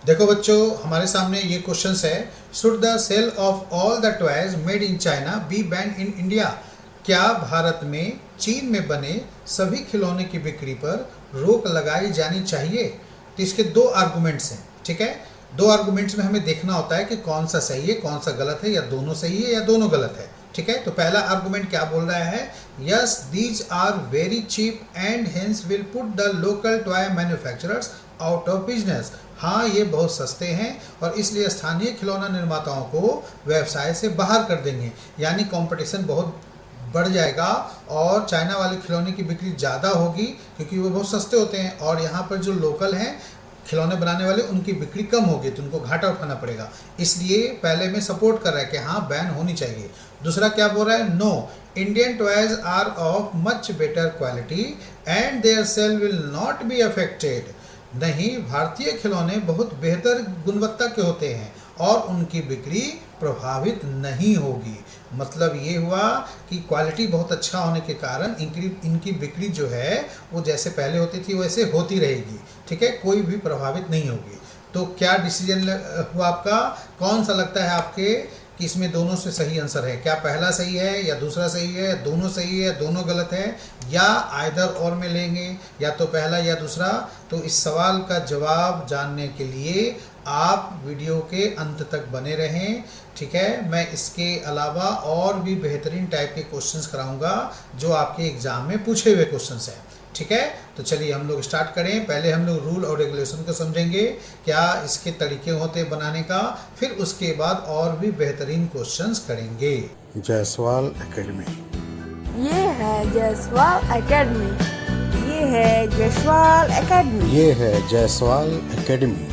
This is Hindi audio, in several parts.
देखो बच्चों, हमारे सामने ये क्वेश्चन है। Should the sale of all the toys made in China be ban in India? क्या भारत में चीन में बने सभी खिलौने की बिक्री पर रोक लगाई जानी चाहिए? तो इसके दो आर्गुमेंट्स हैं, ठीक है। दो आर्गुमेंट्स में हमें देखना होता है कि कौन सा सही है, कौन सा गलत है, या दोनों सही है या दोनों गलत है, ठीक है। तो पहला आर्गुमेंट क्या बोल रहा है? Yes, these are very cheap and hence will put the local toy manufacturers out of business. हाँ, ये बहुत सस्ते हैं और इसलिए स्थानीय खिलौना निर्माताओं को व्यवसाय से बाहर कर देंगे, यानी कंपटीशन बहुत बढ़ जाएगा और चाइना वाले खिलौने की बिक्री ज़्यादा होगी क्योंकि वो बहुत सस्ते होते हैं, और यहाँ पर जो लोकल हैं खिलौने बनाने वाले उनकी बिक्री कम होगी, तो उनको घाटा उठाना पड़ेगा। इसलिए पहले में सपोर्ट कर रहा है कि हाँ, बैन होनी चाहिए। दूसरा क्या बोल रहा है? No, Indian toys are of much better quality and their sale will not be affected. नहीं, भारतीय खिलौने बहुत बेहतर गुणवत्ता के होते हैं और उनकी बिक्री प्रभावित नहीं होगी। मतलब ये हुआ कि क्वालिटी बहुत अच्छा होने के कारण इनकी बिक्री जो है वो जैसे पहले होती थी वैसे होती रहेगी, ठीक है, कोई भी प्रभावित नहीं होगी। तो क्या डिसीजन हुआ आपका? कौन सा लगता है आपके कि इसमें दोनों से सही आंसर है? क्या पहला सही है या दूसरा सही है, दोनों सही है, दोनों गलत है, या आइदर और में लेंगे, या तो पहला या दूसरा? तो इस सवाल का जवाब जानने के लिए आप वीडियो के अंत तक बने रहें, ठीक है। मैं इसके अलावा और भी बेहतरीन टाइप के क्वेश्चंस कराऊंगा जो आपके एग्जाम में पूछे हुए क्वेश्चंस हैं, ठीक है। तो चलिए हम लोग स्टार्ट करें। पहले हम लोग रूल और रेगुलेशन को समझेंगे, क्या इसके तरीके होते बनाने का, फिर उसके बाद और भी बेहतरीन क्वेश्चंस करेंगे। जायसवाल एकेडमी। ये है जायसवाल एकेडमी। ये है जायसवाल एकेडमी। ये है जायसवाल एकेडमी।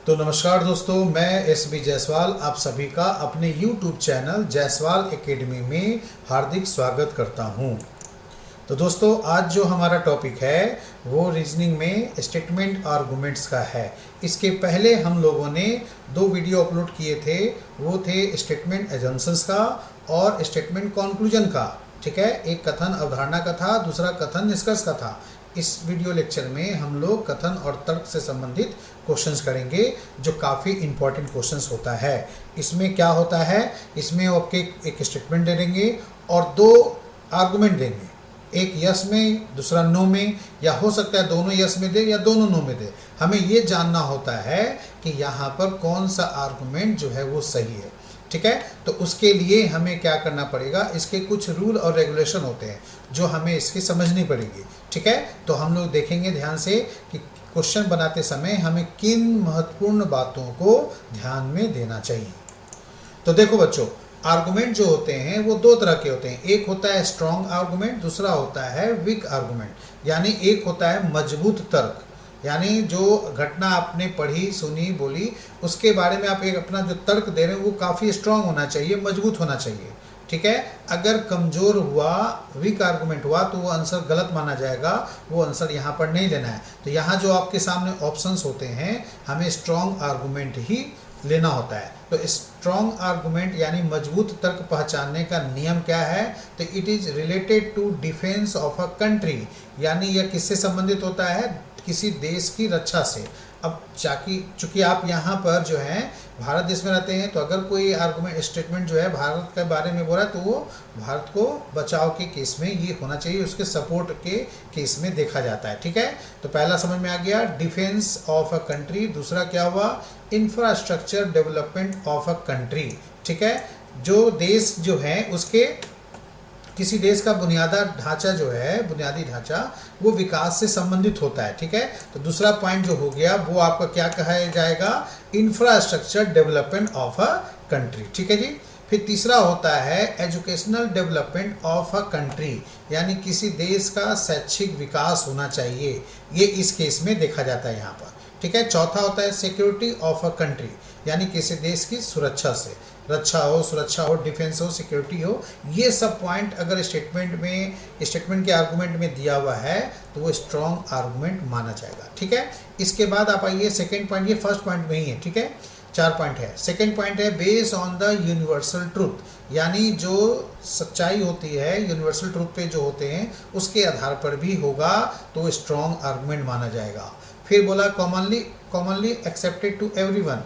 तो नमस्कार दोस्तों, मैं एस.बी. जायसवाल आप सभी का अपने YouTube चैनल जायसवाल एकेडमी में हार्दिक स्वागत करता हूं। तो दोस्तों, आज जो हमारा टॉपिक है वो रीजनिंग में स्टेटमेंट आर्गुमेंट्स का है। इसके पहले हम लोगों ने दो वीडियो अपलोड किए थे, वो थे स्टेटमेंट एजम्पशंस का और स्टेटमेंट कंक्लूजन का, ठीक है। एक कथन अवधारणा का था, दूसरा कथन निष्कर्ष का था। इस वीडियो लेक्चर में हम लोग कथन और तर्क से संबंधित क्वेश्चंस करेंगे जो काफ़ी इंपॉर्टेंट क्वेश्चंस होता है। इसमें क्या होता है? इसमें वो आपके एक स्टेटमेंट दे देंगे और दो आर्गुमेंट देंगे, एक यस में दूसरा नो में, या हो सकता है दोनों यस में दे या दोनों नो में दे। हमें ये जानना होता है कि यहाँ पर कौन सा आर्गुमेंट जो है वो सही है, ठीक है। तो उसके लिए हमें क्या करना पड़ेगा? इसके कुछ रूल और रेगुलेशन होते हैं जो हमें इसकी समझनी पड़ेगी, ठीक है। तो हम लोग देखेंगे ध्यान से कि क्वेश्चन बनाते समय हमें किन महत्वपूर्ण बातों को ध्यान में देना चाहिए। तो देखो बच्चों, आर्गुमेंट जो होते हैं वो दो तरह के होते हैं। एक होता है स्ट्रॉन्ग आर्गुमेंट, दूसरा होता है वीक आर्गुमेंट। यानी एक होता है मजबूत तर्क, यानी जो घटना आपने पढ़ी, सुनी, बोली, उसके बारे में आप एक अपना जो तर्क दे रहे हैं वो काफ़ी स्ट्रांग होना चाहिए, मजबूत होना चाहिए, ठीक है। अगर कमज़ोर हुआ, वीक आर्गुमेंट हुआ, तो वो आंसर गलत माना जाएगा, वो आंसर यहाँ पर नहीं लेना है। तो यहाँ जो आपके सामने ऑप्शंस होते हैं, हमें स्ट्रॉन्ग आर्गुमेंट ही लेना होता है। तो स्ट्रॉन्ग आर्गुमेंट यानी मजबूत तर्क पहचानने का नियम क्या है? तो it is related to defence of a country, यानी यह किससे संबंधित होता है? किसी देश की रक्षा से। अब चूँकि आप यहाँ पर जो है भारत देश में रहते हैं, तो अगर कोई आर्गुमेंट स्टेटमेंट जो है भारत के बारे में बोल रहा है तो वो भारत को बचाव के केस में ये होना चाहिए, उसके सपोर्ट के केस में देखा जाता है, ठीक है। तो पहला समझ में आ गया, डिफेंस ऑफ अ कंट्री। दूसरा क्या हुआ? Infrastructure development of a country, ठीक है। जो देश जो है उसके किसी देश का बुनियादी ढांचा वो विकास से संबंधित होता है, ठीक है। तो दूसरा पॉइंट जो हो गया वो आपका क्या कहा जाएगा? Infrastructure development of a country, ठीक है जी। फिर तीसरा होता है educational development of a country, यानी किसी देश का शैक्षिक विकास होना चाहिए, ये इस केस में देखा जाता है यहाँ पर, ठीक है। चौथा होता है सिक्योरिटी ऑफ अ कंट्री, यानी किसी देश की सुरक्षा से, रक्षा हो, डिफेंस हो, सिक्योरिटी हो, ये सब पॉइंट अगर स्टेटमेंट के आर्गुमेंट में दिया हुआ है तो वो स्ट्रॉन्ग आर्गुमेंट माना जाएगा, ठीक है। इसके बाद आप आइए सेकेंड पॉइंट, ये फर्स्ट पॉइंट में ही है, ठीक है। 4 पॉइंट है। सेकेंड पॉइंट है based on the universal truth, यानी जो सच्चाई होती है यूनिवर्सल ट्रूथ पे जो होते हैं उसके आधार पर भी होगा तो स्ट्रॉन्ग आर्गुमेंट माना जाएगा। फिर बोला commonly commonly accepted to everyone,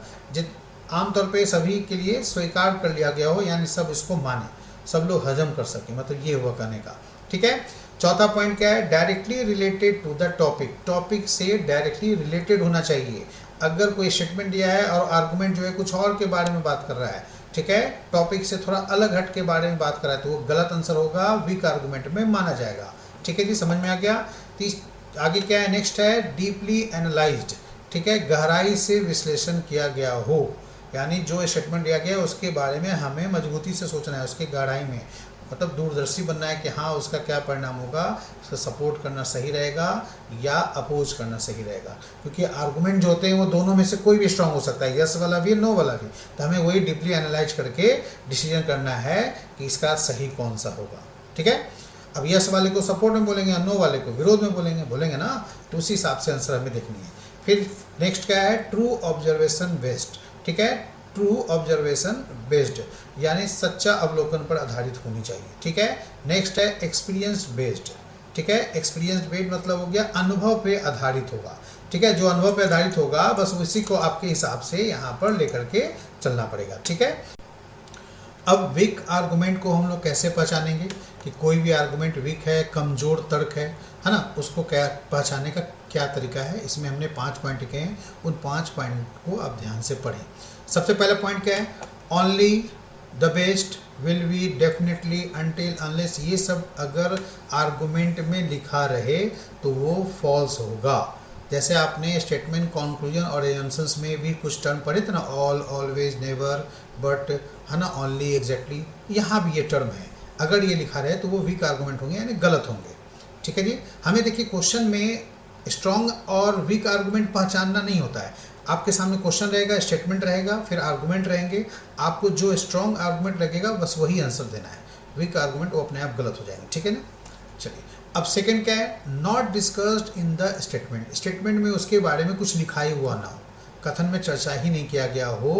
आमतौर पे सभी के लिए स्वीकार कर लिया गया हो, यानी सब इसको माने, सब लोग हजम कर सके, मतलब ये हुआ कहने का। ठीक है। चौथा पॉइंट क्या है, directly related to the topic, topic से डायरेक्टली रिलेटेड होना चाहिए। अगर कोई स्टेटमेंट दिया है और आर्गुमेंट जो है कुछ और के बारे में बात कर रहा है, ठीक है, टॉपिक से थोड़ा अलग हट के बारे में बात कर रहा है, तो वो गलत आंसर होगा, वीक आर्गुमेंट में माना जाएगा। ठीक है जी, समझ में आ गया। आगे क्या है, नेक्स्ट है डीपली एनालाइज्ड, ठीक है, गहराई से विश्लेषण किया गया हो, यानी जो स्टेटमेंट दिया गया है उसके बारे में हमें मजबूती से सोचना है, उसके गहराई में, मतलब दूरदर्शी बनना है कि हाँ उसका क्या परिणाम होगा, उसका सपोर्ट करना सही रहेगा या अपोज करना सही रहेगा, क्योंकि आर्गुमेंट जो होते हैं वो दोनों में से कोई भी स्ट्रांग हो सकता है, यस वाला भी नो वाला भी, तो हमें वही डीपली एनालाइज करके डिसीजन करना है कि इसका सही कौन सा होगा। ठीक है। अब यस वाले को सपोर्ट में बोलेंगे, नो वाले को विरोध में बोलेंगे ना, तो उसी हिसाब से आंसर हमें देखनी है। फिर नेक्स्ट क्या है, ट्रू ऑब्जर्वेशन बेस्ड, ठीक है, ट्रू ऑब्जर्वेशन बेस्ड यानी सच्चा अवलोकन पर आधारित होनी चाहिए। ठीक है। नेक्स्ट है एक्सपीरियंस बेस्ड, ठीक है, एक्सपीरियंस बेस्ड मतलब हो गया अनुभव पे आधारित होगा। ठीक है, जो अनुभव पे आधारित होगा बस उसी को आपके हिसाब से यहाँ पर लेकर के चलना पड़ेगा। ठीक है। अब वीक आर्गुमेंट को हम लोग कैसे पहचानेंगे कि कोई भी आर्गुमेंट वीक है, कमजोर तर्क है ना, उसको क्या पहचानने का क्या तरीका है, इसमें हमने 5 पॉइंट लिखे हैं, उन 5 पॉइंट को आप ध्यान से पढ़ें। सबसे पहला पॉइंट क्या है, only the best, will be, definitely, until, unless, ये सब अगर आर्गुमेंट में लिखा रहे तो वो फॉल्स होगा। जैसे आपने स्टेटमेंट, कंक्लूजन और एजम्पशंस में भी कुछ टर्म पढ़े थे ना, ऑल, ऑलवेज, नेवर, बट, है ना, ओनली, एग्जैक्टली, यहाँ भी ये टर्म है, अगर ये लिखा रहे तो वो वीक आर्गुमेंट होंगे यानी गलत होंगे। ठीक है जी। हमें देखिए क्वेश्चन में स्ट्रॉन्ग और वीक आर्गुमेंट पहचानना नहीं होता है, आपके सामने क्वेश्चन रहेगा, स्टेटमेंट रहेगा, फिर आर्गुमेंट रहेंगे, आपको जो स्ट्रॉन्ग आर्गुमेंट लगेगा बस वही आंसर देना है, वीक आर्गुमेंट वो अपने आप गलत हो जाएंगे। ठीक है ना। चलिए अब सेकंड क्या है, not discussed in the statement, statement में उसके बारे में कुछ लिखा ही हुआ ना हो, कथन में चर्चा ही नहीं किया गया हो,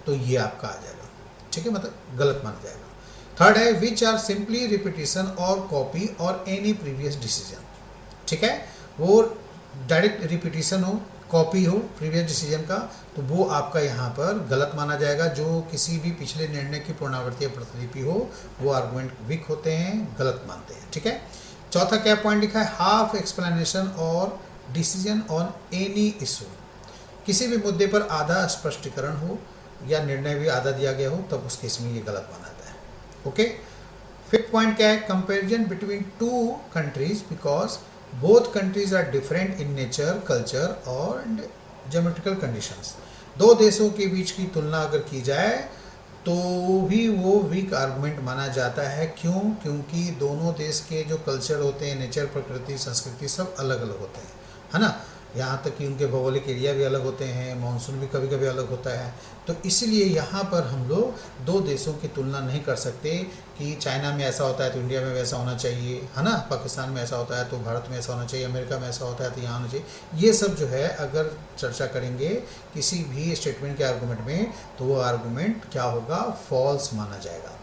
तो ये आपका आ जाएगा। ठीक है, मतलब गलत माना जाएगा। थर्ड है विच आर सिंपली रिपीटिशन और कॉपी और एनी प्रीवियस डिसीजन, ठीक है, वो डायरेक्ट रिपीटिशन हो, कॉपी हो प्रीवियस डिसीजन का, तो वो आपका यहाँ पर गलत माना जाएगा। जो किसी भी पिछले निर्णय की पुनरावृत्ति या प्रतिलिपि हो वो आर्गुमेंट वीक होते हैं, गलत मानते हैं। ठीक है। चौथा क्या पॉइंट लिखा है, हाफ एक्सप्लेनेशन और डिसीजन ऑन एनी इशू, किसी भी मुद्दे पर आधा स्पष्टीकरण हो या निर्णय भी आधा दिया गया हो तब उस केस में ये गलत माना जाता है। ओके। फिफ्थ पॉइंट क्या है, comparison between two countries because both countries are different in nature, culture और ज्योमेट्रिकल कंडीशंस। दो देशों के बीच की तुलना अगर की जाए तो भी वो वीक आर्गुमेंट माना जाता है। क्यों? क्योंकि दोनों देश के जो कल्चर होते हैं, नेचर, प्रकृति, संस्कृति सब अलग अलग होते हैं, है ना, यहाँ तक कि उनके भौगोलिक एरिया भी अलग होते हैं, मानसून भी कभी कभी अलग होता है। तो इसलिए यहाँ पर हम लोग दो देशों की तुलना नहीं कर सकते कि चाइना में ऐसा होता है तो इंडिया में वैसा होना चाहिए, है ना, पाकिस्तान में ऐसा होता है तो भारत में ऐसा होना चाहिए, अमेरिका में ऐसा होता है तो यहाँ होना चाहिए। ये सब जो है अगर चर्चा करेंगे किसी भी स्टेटमेंट के आर्गूमेंट में तो वो आर्गूमेंट क्या होगा, फॉल्स माना जाएगा।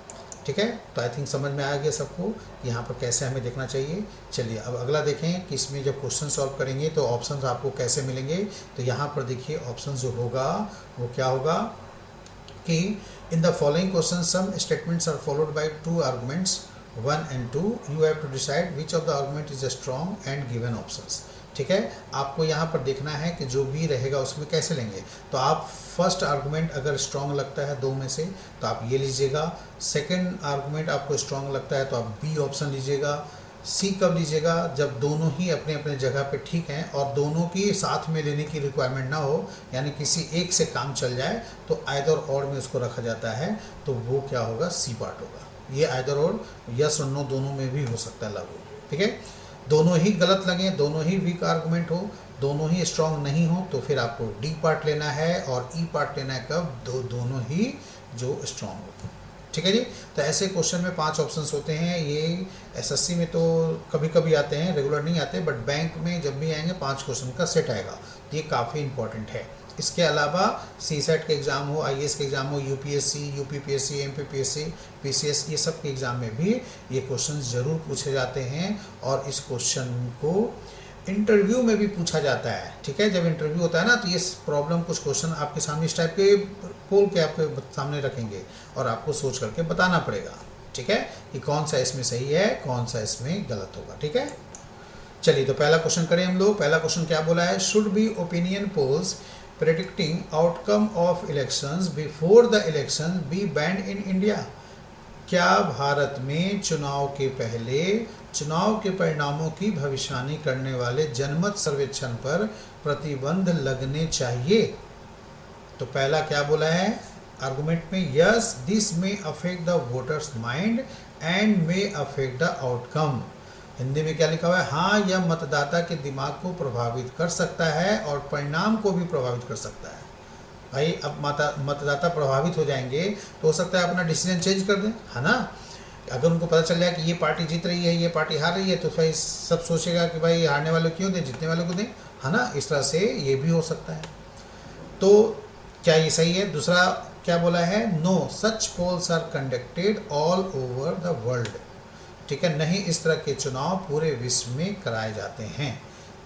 ठीक है। तो आई थिंक समझ में आ गया सबको यहाँ पर कैसे हमें देखना चाहिए। चलिए अब अगला देखें कि इसमें जब क्वेश्चन सॉल्व करेंगे तो ऑप्शंस आपको कैसे मिलेंगे। तो यहाँ पर देखिए ऑप्शन जो होगा वो क्या होगा कि in the following question some statements are followed by two arguments 1 and 2, you have to decide which of the argument is strong and given options. ठीक है, आपको यहाँ पर देखना है कि जो भी रहेगा उसमें कैसे लेंगे। तो आप फर्स्ट आर्गुमेंट अगर स्ट्रॉन्ग लगता है दो में से तो आप ये लीजिएगा, सेकंड आर्गुमेंट आपको स्ट्रॉन्ग लगता है तो आप बी ऑप्शन लीजिएगा। सी कब लीजिएगा, जब दोनों ही अपने अपने जगह पे ठीक हैं और दोनों की साथ में लेने की रिक्वायरमेंट ना हो, यानी किसी एक से काम चल जाए तो आइदर और में उसको रखा जाता है, तो वो क्या होगा, सी पार्ट होगा। ये आइदर और, यस और नो दोनों में भी हो सकता है लागू। ठीक है, दोनों ही गलत लगे, दोनों ही वीक आर्गुमेंट हो, दोनों ही स्ट्रॉन्ग नहीं हो, तो फिर आपको डी पार्ट लेना है और ई पार्ट लेना है कब, दोनों ही जो स्ट्रॉन्ग हो। ठीक है जी। तो ऐसे क्वेश्चन में 5 ऑप्शंस होते हैं। ये एसएससी में तो कभी कभी आते हैं, रेगुलर नहीं आते, बट बैंक में जब भी आएंगे 5 क्वेश्चन का सेट आएगा। ये काफ़ी इंपॉर्टेंट है। इसके अलावा सीसेट के एग्ज़ाम हो, आईएएस के एग्ज़ाम हो, यूपीएससी, यूपीपीएससी, एमपीपीएससी, पीसीएस, ये सब के एग्ज़ाम में भी ये क्वेश्चन ज़रूर पूछे जाते हैं और इस क्वेश्चन को इंटरव्यू में भी पूछा जाता है, ठीक है। जब इंटरव्यू होता है ना, तो ये प्रॉब्लम कुछ क्वेश्चन आपके सामने इस टाइप के पोल के आपके सामने रखेंगे और आपको सोच करके बताना पड़ेगा, ठीक है, कि कौन सा इसमें सही है, कौन सा इसमें गलत होगा, ठीक है। चलिए, तो पहला क्वेश्चन करें हम लोग। पहला क्वेश्चन क्या बोला है? Should be opinion polls predicting outcome of elections before the election be banned in India? क्या भारत में चुनाव के पहले चुनाव के परिणामों की भविष्यवाणी करने वाले जनमत सर्वेक्षण पर प्रतिबंध लगने चाहिए? तो पहला क्या बोला है आर्गुमेंट में? Yes, this may affect the voters mind and may affect the outcome. Hindi में क्या लिखा हुआ है? हाँ, यह मतदाता के दिमाग को प्रभावित कर सकता है और परिणाम को भी प्रभावित कर सकता है। भाई, अब मतदाता प्रभावित हो जाएंगे तो हो सकता है अपना डिसीजन चेंज कर दें, है ना। अगर उनको पता चल जाए कि ये पार्टी जीत रही है, ये पार्टी हार रही है, तो भाई सब सोचेगा कि भाई हारने वाले क्यों दें, जीतने वाले को दें, है ना। इस तरह से ये भी हो सकता है। तो क्या ये सही है? दूसरा क्या बोला है? No such polls are conducted all over the world, ठीक है। नहीं, इस तरह के चुनाव पूरे विश्व में कराए जाते हैं।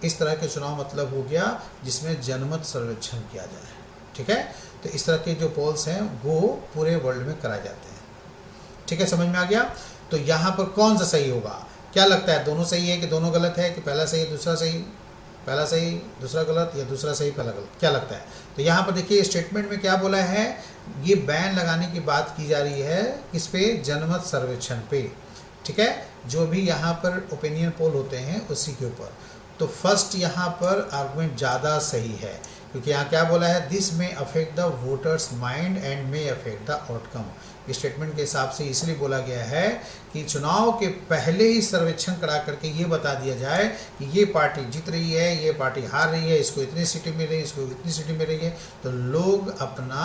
इस तरह के चुनाव मतलब हो गया जिसमें जनमत सर्वेक्षण किया जाए, ठीक है। तो इस तरह के जो पोल्स हैं वो पूरे वर्ल्ड में कराए जाते हैं, ठीक है। समझ में आ गया? तो यहाँ पर कौन सा सही होगा? क्या लगता है, दोनों सही है कि दोनों गलत है, कि पहला सही दूसरा सही, पहला सही दूसरा गलत, या दूसरा सही पहला गलत? क्या लगता है? तो यहाँ पर देखिए स्टेटमेंट में क्या बोला है, ये बैन लगाने की बात की जा रही है किस पे? जनमत सर्वेक्षण पे, ठीक है। जो भी यहाँ पर ओपिनियन पोल होते हैं उसी के ऊपर। तो फर्स्ट यहाँ पर आर्गुमेंट ज़्यादा सही है, क्योंकि यहाँ क्या बोला है? दिस में affect the voters mind and may affect the outcome. इस स्टेटमेंट के हिसाब से इसलिए बोला गया है कि चुनाव के पहले ही सर्वेक्षण करा करके ये बता दिया जाए कि ये पार्टी जीत रही है, ये पार्टी हार रही है, इसको इतनी सीटें मिल रही है, इसको इतनी सीटें मिल रही है, तो लोग अपना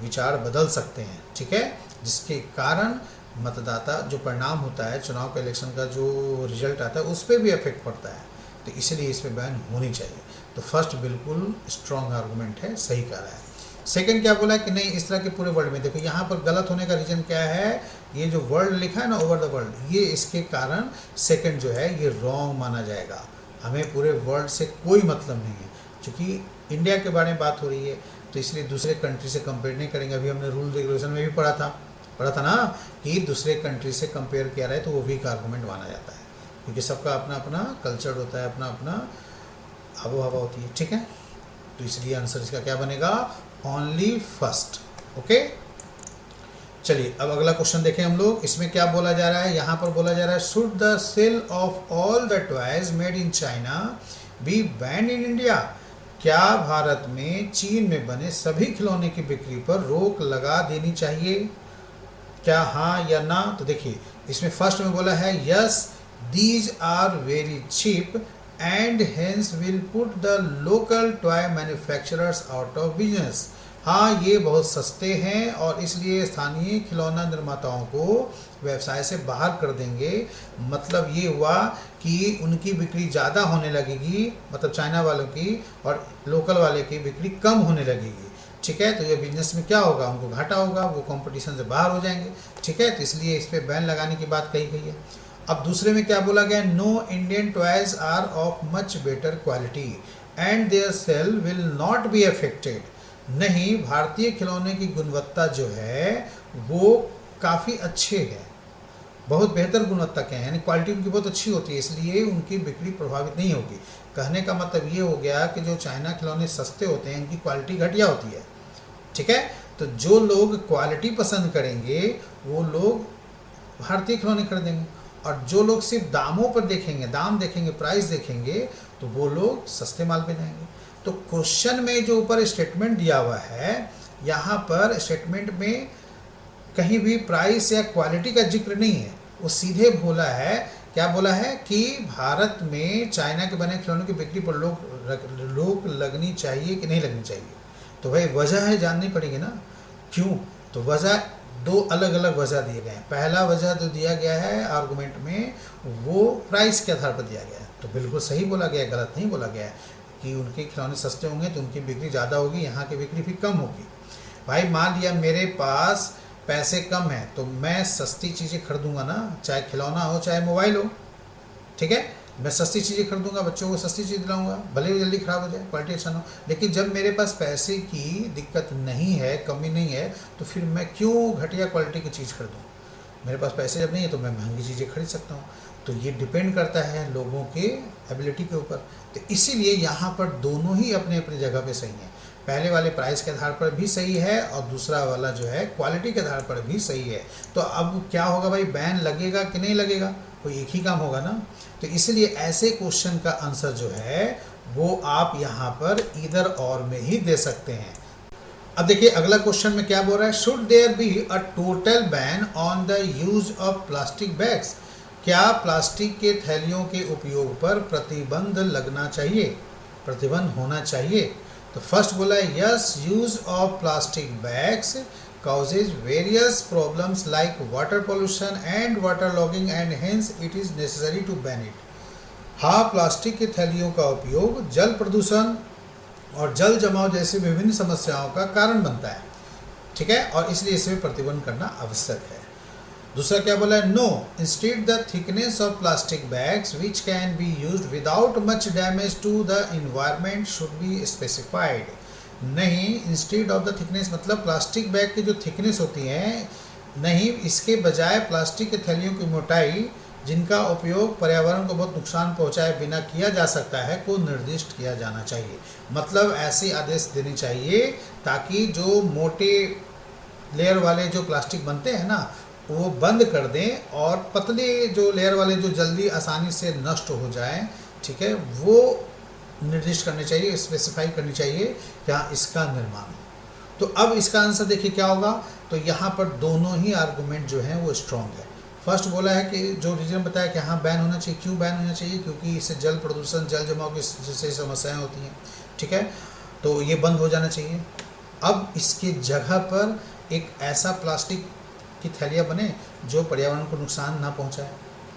विचार बदल सकते हैं, ठीक है। जिसके कारण मतदाता जो परिणाम होता है चुनाव का, इलेक्शन का जो रिजल्ट आता है उस पर भी इफेक्ट पड़ता है। तो इसलिए इस पर बैन होनी चाहिए। तो फर्स्ट बिल्कुल स्ट्रॉन्ग आर्गुमेंट है, सही कह रहा है। सेकंड क्या बोला है कि नहीं, इस तरह के पूरे वर्ल्ड में। देखो यहाँ पर गलत होने का रीज़न क्या है? ये जो वर्ल्ड लिखा है ना, ओवर द वर्ल्ड, ये इसके कारण सेकंड जो है ये रॉन्ग माना जाएगा। हमें पूरे वर्ल्ड से कोई मतलब नहीं है, क्योंकि इंडिया के बारे में बात हो रही है, तो इसलिए दूसरे कंट्री से कंपेयर नहीं करेंगे। अभी हमने रूल रेगुलेशन में भी पढ़ा था ना कि दूसरे कंट्री से कंपेयर किया रहा है तो वो वीक आर्गूमेंट माना जाता है, क्योंकि सबका अपना अपना कल्चर होता है, अपना अपना आबो हवा होती है, ठीक है। तो इसलिए आंसर इसका क्या बनेगा? Only first, okay. चलिए अब अगला क्वेश्चन देखें हम लोग। इसमें क्या बोला जा रहा है? यहाँ पर बोला जा रहा है should the sale of all the toys made in China be ban in India? क्या भारत में चीन में बने सभी खिलौने की बिक्री पर रोक लगा देनी चाहिए? क्या हाँ या ना? तो देखिए इसमें फर्स्ट में बोला है yes these are very cheap and hence will put the local toy manufacturers out of business. हाँ, ये बहुत सस्ते हैं और इसलिए स्थानीय खिलौना निर्माताओं को व्यवसाय से बाहर कर देंगे। मतलब ये हुआ कि उनकी बिक्री ज़्यादा होने लगेगी, मतलब चाइना वालों की, और लोकल वाले की बिक्री कम होने लगेगी, ठीक है। तो ये बिजनेस में क्या होगा? उनको घाटा होगा, वो कंपटीशन से बाहर हो जाएंगे, ठीक है। तो इसलिए इस पर बैन लगाने की बात कही गई है। अब दूसरे में क्या बोला गया? No Indian toys are of much better quality and their sale will not be affected. नहीं, भारतीय खिलौने की गुणवत्ता जो है वो काफ़ी अच्छे है, बहुत बेहतर गुणवत्ता के हैं, यानी क्वालिटी उनकी बहुत अच्छी होती है, इसलिए उनकी बिक्री प्रभावित नहीं होगी। कहने का मतलब ये हो गया कि जो चाइना खिलौने सस्ते होते हैं इनकी क्वालिटी घटिया होती है, ठीक है। तो जो लोग क्वालिटी पसंद करेंगे वो लोग भारतीय खिलौने खरीदेंगे, और जो लोग सिर्फ दामों पर देखेंगे, दाम देखेंगे, प्राइस देखेंगे, तो वो लोग सस्ते माल पे जाएंगे। तो क्वेश्चन में जो ऊपर स्टेटमेंट दिया हुआ है, यहाँ पर स्टेटमेंट में कहीं भी प्राइस या क्वालिटी का जिक्र नहीं है। वो सीधे बोला है, क्या बोला है कि भारत में चाइना के बने खिलौनों की बिक्री पर रोक लगनी चाहिए कि नहीं लगनी चाहिए। तो भाई वजह है जाननी पड़ेगी ना, क्यों? तो वजह दो अलग अलग वजह दिए गए हैं। पहला वजह जो दिया गया है आर्गुमेंट में वो प्राइस के आधार पर दिया गया है, तो बिल्कुल सही बोला गया है, गलत नहीं बोला गया है कि उनके खिलौने सस्ते होंगे तो उनकी बिक्री ज़्यादा होगी, यहाँ की बिक्री भी कम होगी। भाई मान लिया मेरे पास पैसे कम हैं तो मैं सस्ती चीज़ें खरीदूंगा ना, चाहे खिलौना हो चाहे मोबाइल हो, ठीक है। मैं सस्ती चीज़ें खरीदूंगा, बच्चों को सस्ती चीज़ दिलाऊंगा, भले ही जल्दी ख़राब हो जाए, क्वालिटी अच्छा ना हो। लेकिन जब मेरे पास पैसे की दिक्कत नहीं है, कमी नहीं है, तो फिर मैं क्यों घटिया क्वालिटी की चीज़ खरीदूँ? मेरे पास पैसे जब नहीं है तो मैं महंगी चीज़ें खरीद सकता हूँ। तो ये डिपेंड करता है लोगों के एबिलिटी के ऊपर। तो इसीलिए यहाँ पर दोनों ही अपने अपनी जगह पे सही हैं। पहले वाले प्राइस के आधार पर भी सही है और दूसरा वाला जो है क्वालिटी के आधार पर भी सही है। तो अब क्या होगा भाई, बैन लगेगा कि नहीं लगेगा? कोई एक ही काम होगा ना। तो इसलिए ऐसे क्वेश्चन का आंसर जो है वो आप यहाँ पर इधर और में ही दे सकते हैं। अब देखिए अगला क्वेश्चन में क्या बोल रहा है, should there be a total ban on the use of plastic bags? क्या प्लास्टिक के थैलियों के उपयोग पर प्रतिबंध लगना चाहिए, प्रतिबंध होना चाहिए? तो फर्स्ट बोला है yes, use of plastic bags causes various problems like water pollution and water logging and hence it is necessary to ban it. हाँ, प्लास्टिक की थैलियों का उपयोग जल प्रदूषण और जल जमाव जैसे विभिन्न समस्याओं का कारण बनता है, ठीक है, और इसलिए इसमें प्रतिबंध करना आवश्यक है। दूसरा क्या बोला है, no, instead the thickness of plastic bags which can be used without much damage to the environment should be specified. नहीं, इंस्टेड ऑफ द थिकनेस मतलब प्लास्टिक बैग की जो थिकनेस होती है, नहीं, इसके बजाय प्लास्टिक की थैलियों की मोटाई जिनका उपयोग पर्यावरण को बहुत नुकसान पहुंचाए बिना किया जा सकता है को निर्दिष्ट किया जाना चाहिए। मतलब ऐसे आदेश देने चाहिए ताकि जो मोटे लेयर वाले जो प्लास्टिक बनते हैं ना वो बंद कर दें और पतले जो लेयर वाले जो जल्दी आसानी से नष्ट हो जाएं, ठीक है, वो निर्दिष्ट करने चाहिए, स्पेसिफाई करनी चाहिए जहाँ इसका निर्माण हो। तो अब इसका आंसर देखिए क्या होगा। तो यहाँ पर दोनों ही आर्गूमेंट जो हैं वो स्ट्रॉन्ग है। फर्स्ट बोला है कि जो रीजन बताया कि हाँ बैन होना चाहिए। क्यों बैन होना चाहिए? क्योंकि इससे जल प्रदूषण, जल जमाव की जैसे समस्याएं होती हैं, ठीक है, तो ये बंद हो जाना चाहिए। अब इसके जगह पर एक ऐसा प्लास्टिक की थैलियाँ बने जो पर्यावरण को नुकसान ना पहुँचाए,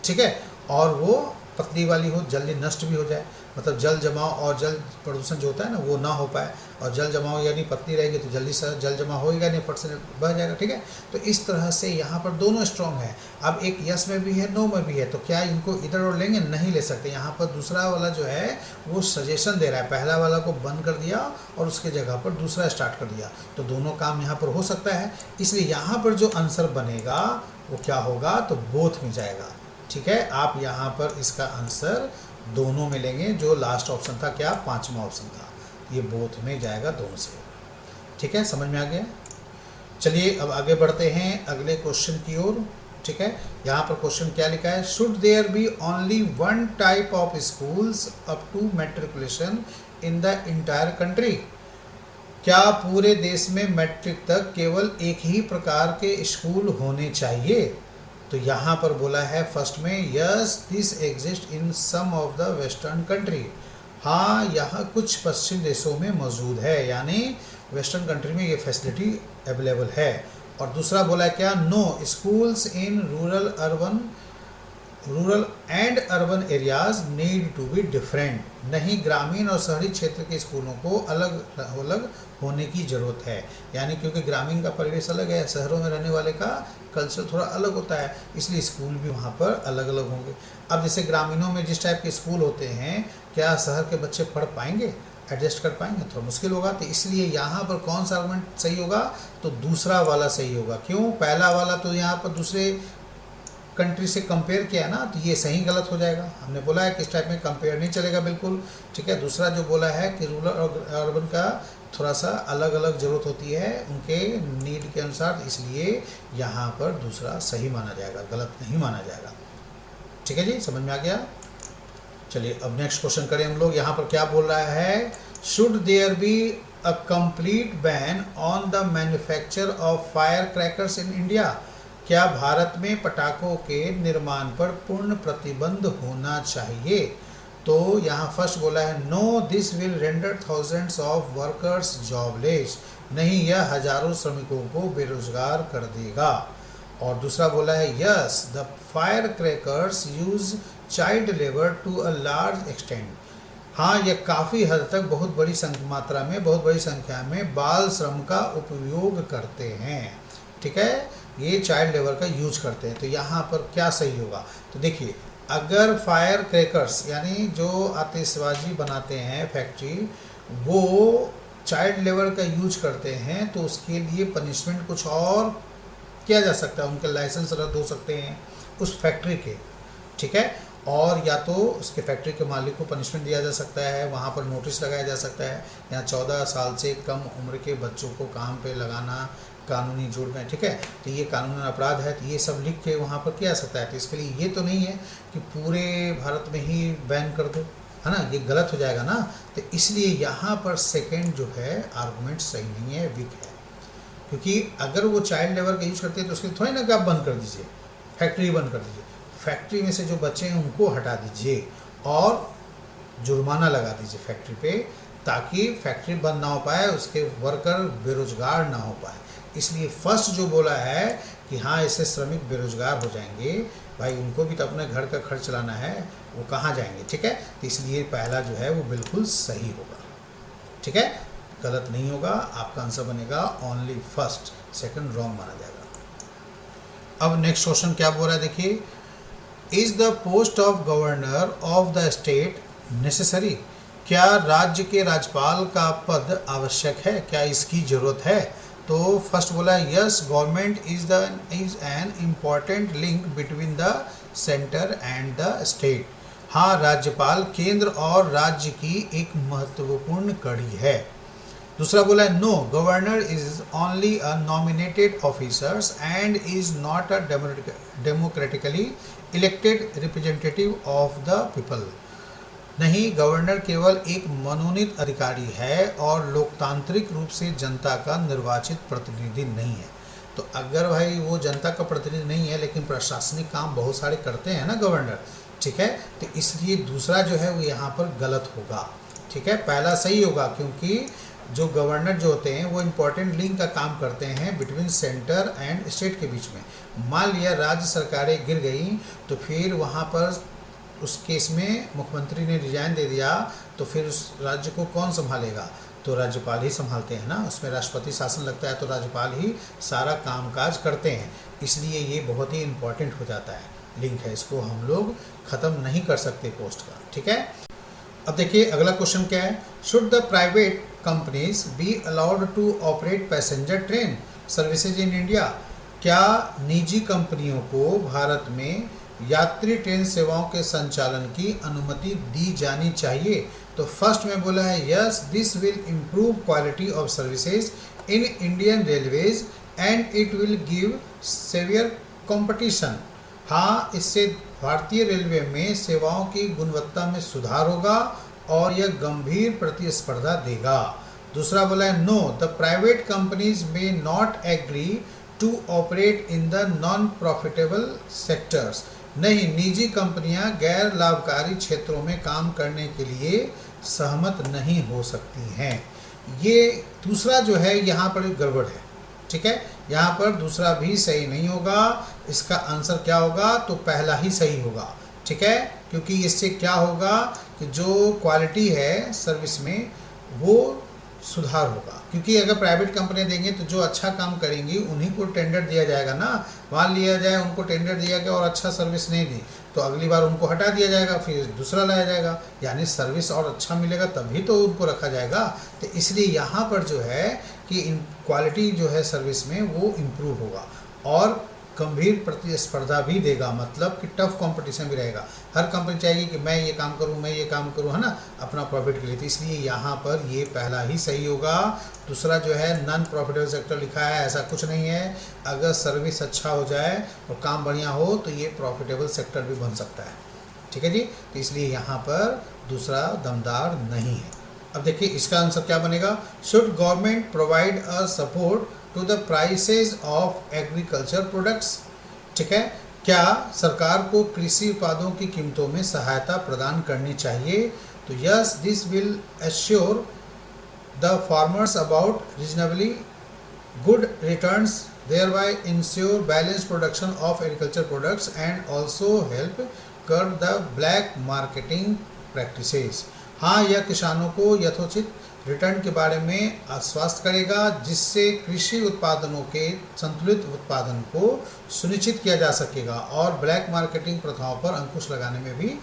ठीक है, और वो पतली वाली हो, जल्दी नष्ट भी हो जाए, मतलब जल जमाव और जल प्रदूषण जो होता है ना वो ना हो पाए, और जल जमाव यानी पतली रहेगी तो जल्दी से जल जमा होएगा नहीं, फट से बह जाएगा, ठीक है। तो इस तरह से यहाँ पर दोनों स्ट्रॉन्ग है। अब एक यस में भी है, नो में भी है, तो क्या इनको इधर और लेंगे? नहीं ले सकते। यहाँ पर दूसरा वाला जो है वो सजेशन दे रहा है, पहला वाला को बंद कर दिया और उसके जगह पर दूसरा स्टार्ट कर दिया, तो दोनों काम यहाँ पर हो सकता है। इसलिए यहाँ पर जो आंसर बनेगा वो क्या होगा, तो बोथ में जाएगा, ठीक है। आप यहाँ पर इसका आंसर दोनों में लेंगे, जो लास्ट ऑप्शन था क्या, पांचवा ऑप्शन था, ये बोथ में जाएगा, दोनों से, ठीक है, समझ में आ गया। चलिए अब आगे बढ़ते हैं अगले क्वेश्चन की ओर, ठीक है। यहाँ पर क्वेश्चन क्या लिखा है, should there be only one type of schools up to matriculation in the entire country? क्या पूरे देश में मैट्रिक तक केवल एक ही प्रकार के स्कूल होने चाहिए? तो यहाँ पर बोला है फर्स्ट में yes, this exist in some of the western country. हाँ, यहाँ कुछ पश्चिम देशों में मौजूद है, यानी वेस्टर्न कंट्री में ये फैसिलिटी अवेलेबल है। और दूसरा बोला है क्या, no, schools in rural and urban areas need to be different. नहीं, ग्रामीण और शहरी क्षेत्र के स्कूलों को अलग अलग होने की ज़रूरत है, यानी क्योंकि ग्रामीण का परिवेश अलग है, शहरों में रहने वाले का कल्चर थोड़ा अलग होता है, इसलिए स्कूल भी वहाँ पर अलग अलग होंगे। अब जैसे ग्रामीणों में जिस टाइप के स्कूल होते हैं, क्या शहर के बच्चे पढ़ पाएंगे, एडजस्ट कर पाएंगे? थोड़ा मुश्किल होगा। तो इसलिए यहाँ पर कौन सा आर्गुमेंट सही होगा, तो दूसरा वाला सही होगा। क्यों? पहला वाला तो यहाँ पर दूसरे कंट्री से कंपेयर किया ना, तो ये सही गलत हो जाएगा। हमने बोला है कि इस टाइप में कंपेयर नहीं चलेगा बिल्कुल, ठीक है। दूसरा जो बोला है कि रूरल और अर्बन का थोड़ा सा अलग अलग ज़रूरत होती है उनके नीड के अनुसार, इसलिए यहाँ पर दूसरा सही माना जाएगा, गलत नहीं माना जाएगा, ठीक है जी, समझ में आ गया। चलिए अब नेक्स्ट क्वेश्चन करें हम लोग। यहाँ पर क्या बोल रहा है, should there be a complete ban on the manufacture of fire crackers in India? क्या भारत में पटाखों के निर्माण पर पूर्ण प्रतिबंध होना चाहिए? तो यहाँ फर्स्ट बोला है no, this will render thousands of workers jobless. नहीं, यह हजारों श्रमिकों को बेरोजगार कर देगा। और दूसरा बोला है yes, the fire crackers use child labour to a large extent. हाँ, यह काफ़ी हद तक बहुत बड़ी मात्रा में, बहुत बड़ी संख्या में बाल श्रम का उपयोग करते हैं, ठीक है, ये चाइल्ड लेबर का यूज करते हैं। तो यहाँ पर क्या सही होगा, तो देखिए अगर फायर क्रैकर्स यानी जो आतिशबाजी बनाते हैं फैक्ट्री, वो चाइल्ड लेबर का यूज करते हैं तो उसके लिए पनिशमेंट कुछ और किया जा सकता है, उनके लाइसेंस रद्द हो सकते हैं उस फैक्ट्री के, ठीक है। और या तो उसके फैक्ट्री के मालिक को पनिशमेंट दिया जा सकता है, वहाँ पर नोटिस लगाया जा सकता है, या 14 साल से कम उम्र के बच्चों को काम पे लगाना कानूनी जुर्म है, ठीक है। तो ये कानूनी अपराध है, तो ये सब लिख के वहाँ पर किया जा सकता है। तो इसके लिए ये तो नहीं है कि पूरे भारत में ही बैन कर दो, है ना, ये गलत हो जाएगा ना। तो इसलिए यहाँ पर सेकेंड जो है आर्गूमेंट सही नहीं है, वीक है। क्योंकि अगर वो चाइल्ड लेबर का यूज करते हैं तो उसके लिए थोड़ी ना कि आप बंद कर दीजिए, फैक्ट्री बंद कर दीजिए। फैक्ट्री में से जो बच्चे हैं उनको हटा दीजिए और जुर्माना लगा दीजिए फैक्ट्री पे, ताकि फैक्ट्री बंद ना हो पाए, उसके वर्कर बेरोजगार ना हो पाए। इसलिए फर्स्ट जो बोला है कि हाँ इससे श्रमिक बेरोजगार हो जाएंगे, भाई उनको भी तो अपने घर का खर्च चलाना है, वो कहाँ जाएंगे, ठीक है। तो इसलिए पहला जो है वो बिल्कुल सही होगा, ठीक है, गलत नहीं होगा। आपका आंसर बनेगा ओनली फर्स्ट, सेकंड रॉन्ग माना जाएगा। अब नेक्स्ट क्वेश्चन क्या बोल रहा है, देखिए, is the post of governor of the state necessary? क्या राज्य के राज्यपाल का पद आवश्यक है, क्या इसकी जरूरत है? तो फर्स्ट बोला है yes, government is an important link between the centre and the state. हाँ, राज्यपाल केंद्र और राज्य की एक महत्वपूर्ण कड़ी है। दूसरा बोला है no, governor is only a nominated officers and is not a democratically elected representative of the people. नहीं, गवर्नर केवल एक मनोनीत अधिकारी है और लोकतांत्रिक रूप से जनता का निर्वाचित प्रतिनिधि नहीं है। तो अगर भाई वो जनता का प्रतिनिधि नहीं है लेकिन प्रशासनिक काम बहुत सारे करते हैं ना गवर्नर, ठीक है, तो इसलिए दूसरा जो है वो यहाँ पर गलत होगा, ठीक है। पहला सही होगा क्योंकि जो गवर्नर जो होते हैं वो इम्पोर्टेंट लिंक का काम करते हैं बिटवीन सेंटर एंड स्टेट के बीच में। मान लिया राज्य सरकारें गिर गई तो फिर वहाँ पर उस केस में मुख्यमंत्री ने रिजाइन दे दिया तो फिर उस राज्य को कौन संभालेगा? तो राज्यपाल ही संभालते हैं ना, उसमें राष्ट्रपति शासन लगता है तो राज्यपाल ही सारा कामकाज करते हैं। इसलिए ये बहुत ही इम्पोर्टेंट हो जाता है, लिंक है, इसको हम लोग ख़त्म नहीं कर सकते पोस्ट का, ठीक है। अब देखिए अगला क्वेश्चन क्या है, should the private companies be allowed to operate passenger train services in India? क्या निजी कंपनियों को भारत में यात्री ट्रेन सेवाओं के संचालन की अनुमति दी जानी चाहिए? तो फर्स्ट में बोला है yes, this will improve quality of services in Indian railways and it will give severe competition. हाँ, इससे भारतीय रेलवे में सेवाओं की गुणवत्ता में सुधार होगा और यह गंभीर प्रतिस्पर्धा देगा। दूसरा बोला है no, the private companies may not agree to operate in the non profitable sectors. नहीं, निजी कंपनियां गैर लाभकारी क्षेत्रों में काम करने के लिए सहमत नहीं हो सकती हैं। ये दूसरा जो है यहाँ पर गड़बड़ है, ठीक है, यहाँ पर दूसरा भी सही नहीं होगा। इसका आंसर क्या होगा? तो पहला ही सही होगा, ठीक है, क्योंकि इससे क्या होगा कि जो क्वालिटी है सर्विस में वो सुधार होगा। क्योंकि अगर प्राइवेट कंपनियां देंगे तो जो अच्छा काम करेंगी उन्हीं को टेंडर दिया जाएगा ना। मान लिया जाए उनको टेंडर दिया गया और अच्छा सर्विस नहीं दी तो अगली बार उनको हटा दिया जाएगा, फिर दूसरा लाया जाएगा, यानी सर्विस और अच्छा मिलेगा तभी तो उनको रखा जाएगा। तो इसलिए यहाँ पर जो है कि क्वालिटी जो है सर्विस में वो इम्प्रूव होगा और गंभीर प्रतिस्पर्धा भी देगा, मतलब कि टफ कंपटीशन भी रहेगा। हर कंपनी चाहेगी कि मैं ये काम करूं, मैं ये काम करूं, है ना, अपना प्रॉफिट के लिए। तो इसलिए यहाँ पर ये पहला ही सही होगा। दूसरा जो है नॉन प्रॉफिटेबल सेक्टर लिखा है, ऐसा कुछ नहीं है। अगर सर्विस अच्छा हो जाए और काम बढ़िया हो तो ये प्रॉफिटेबल सेक्टर भी बन सकता है, ठीक है जी। तो इसलिए यहाँ पर दूसरा दमदार नहीं है। अब देखिए इसका आंसर क्या बनेगा, should government provide a support to the prices of agriculture products? ठीक है, क्या सरकार को कृषि उत्पादों की कीमतों में सहायता प्रदान करनी चाहिए? तो yes, this will assure the farmers about reasonably good returns, thereby ensure balanced production of agriculture products and also help curb the black marketing practices. हाँ, यह किसानों को यथोचित रिटर्न के बारे में आश्वस्त करेगा, जिससे कृषि उत्पादनों के संतुलित उत्पादन को सुनिश्चित किया जा सकेगा और ब्लैक मार्केटिंग प्रथाओं पर अंकुश लगाने में भी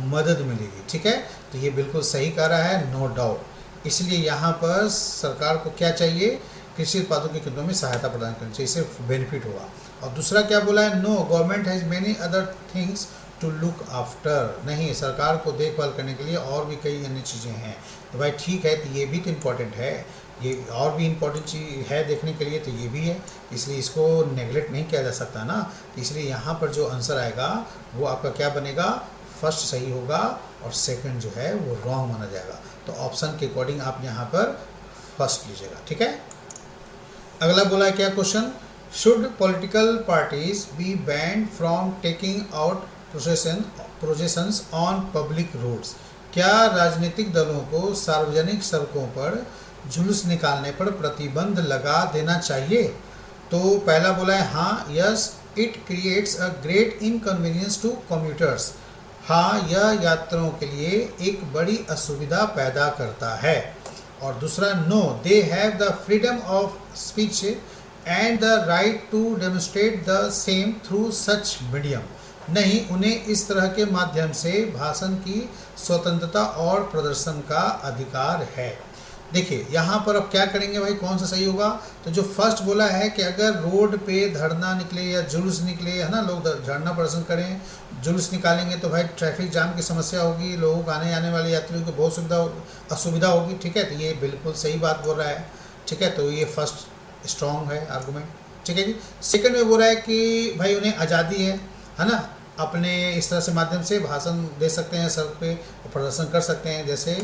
मदद मिलेगी। ठीक है, तो ये बिल्कुल सही कह रहा है, नो डाउट। इसलिए यहाँ पर सरकार को क्या चाहिए, कृषि उत्पादों की कीमतों में सहायता प्रदान करनी चाहिए, इससे बेनिफिट होगा। और दूसरा क्या बोला है, no government has many other things to look after. नहीं, सरकार को देखभाल करने के लिए और भी कई अन्य चीज़ें हैं। तो भाई ठीक है, तो ये भी तो इम्पोर्टेंट है, ये और भी इम्पोर्टेंट चीज़ है देखने के लिए, तो ये भी है, इसलिए इसको नेगलेक्ट नहीं किया जा सकता ना। इसलिए यहाँ पर जो आंसर आएगा वो आपका क्या बनेगा, फर्स्ट सही होगा और सेकंड जो है वो रॉन्ग माना जाएगा। तो ऑप्शन के अकॉर्डिंग आप यहाँ पर फर्स्ट लीजिएगा। ठीक है, अगला बोला है क्या question, should political parties be banned from taking out processions on public roads. क्या राजनीतिक दलों को सार्वजनिक सड़कों पर जुलूस निकालने पर प्रतिबंध लगा देना चाहिए? तो पहला बोला है हाँ, yes, it creates a great inconvenience to commuters. हाँ, यह यात्रियों के लिए एक बड़ी असुविधा पैदा करता है। और दूसरा, no, they have the freedom of speech and the right to demonstrate the same through such medium. नहीं, उन्हें इस तरह के माध्यम से भाषण की स्वतंत्रता और प्रदर्शन का अधिकार है। देखिए यहाँ पर अब क्या करेंगे भाई, कौन सा सही होगा, तो जो फर्स्ट बोला है कि अगर रोड पे धरना निकले या जुलूस निकले, है ना, लोग धरना प्रदर्शन करें, जुलूस निकालेंगे तो भाई ट्रैफिक जाम की समस्या होगी, लोगों को आने जाने वाले यात्रियों को बहुत असुविधा होगी। ठीक है, तो ये बिल्कुल सही बात बोल रहा है। ठीक है, तो ये फर्स्ट स्ट्रॉन्ग है आर्गूमेंट। ठीक है जी। सेकंड में बोल रहा है कि भाई उन्हें आज़ादी है ना, अपने इस तरह से माध्यम से भाषण दे सकते हैं, सड़क पे प्रदर्शन कर सकते हैं, जैसे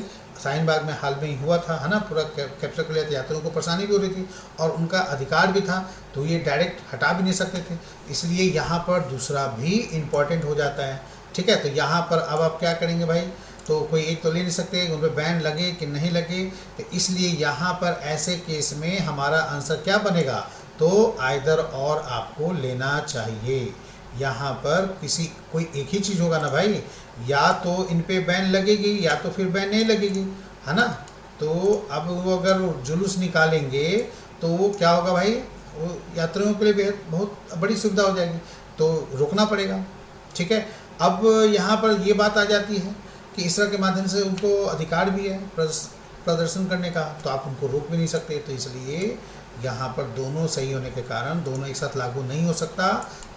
शाहीन बाग में हाल में ही हुआ था, है ना, पूरा कैप्चर कर लिया था, यात्रियों को परेशानी भी हो रही थी और उनका अधिकार भी था, तो ये डायरेक्ट हटा भी नहीं सकते थे, इसलिए यहाँ पर दूसरा भी इम्पॉर्टेंट हो जाता है। ठीक है, तो यहाँ पर अब आप क्या करेंगे भाई, तो कोई एक तो ले नहीं सकते, उन पर बैन लगे कि नहीं लगे, तो इसलिए यहाँ पर ऐसे केस में हमारा आंसर क्या बनेगा, तो आइदर और आपको लेना चाहिए। यहाँ पर कोई एक ही चीज़ होगा ना भाई, या तो इन पे बैन लगेगी या तो फिर बैन नहीं लगेगी, है ना। तो अब वो अगर जुलूस निकालेंगे तो वो क्या होगा भाई, वो यात्रियों के लिए बहुत बड़ी सुविधा हो जाएगी, तो रोकना पड़ेगा। ठीक है, अब यहाँ पर ये बात आ जाती है कि इस तरह के माध्यम से उनको अधिकार भी है प्रदर्शन करने का, तो आप उनको रोक भी नहीं सकते, तो इसलिए यहाँ पर दोनों सही होने के कारण दोनों एक साथ लागू नहीं हो सकता,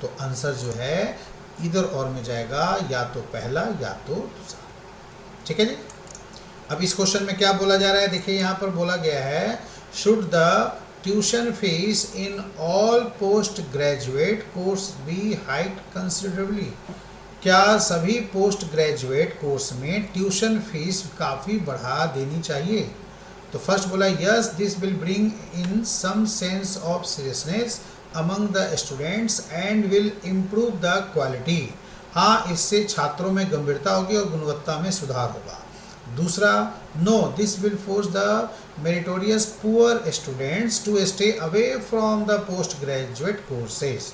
तो आंसर जो है इधर और में जाएगा, या तो पहला या तो दूसरा। ठीक है जी। अब इस क्वेश्चन में क्या बोला जा रहा है, देखिए यहाँ पर बोला गया है, should the tuition fees in all post graduate course be hike considerably. क्या सभी पोस्ट ग्रेजुएट कोर्स में ट्यूशन फीस काफ़ी बढ़ा देनी चाहिए? तो फर्स्ट बोला yes, this will bring in some sense of seriousness among the students and will improve the quality. हाँ, इससे छात्रों में गंभीरता होगी और गुणवत्ता में सुधार होगा। दूसरा, no, this will force the meritorious poor students to stay away from the post graduate courses.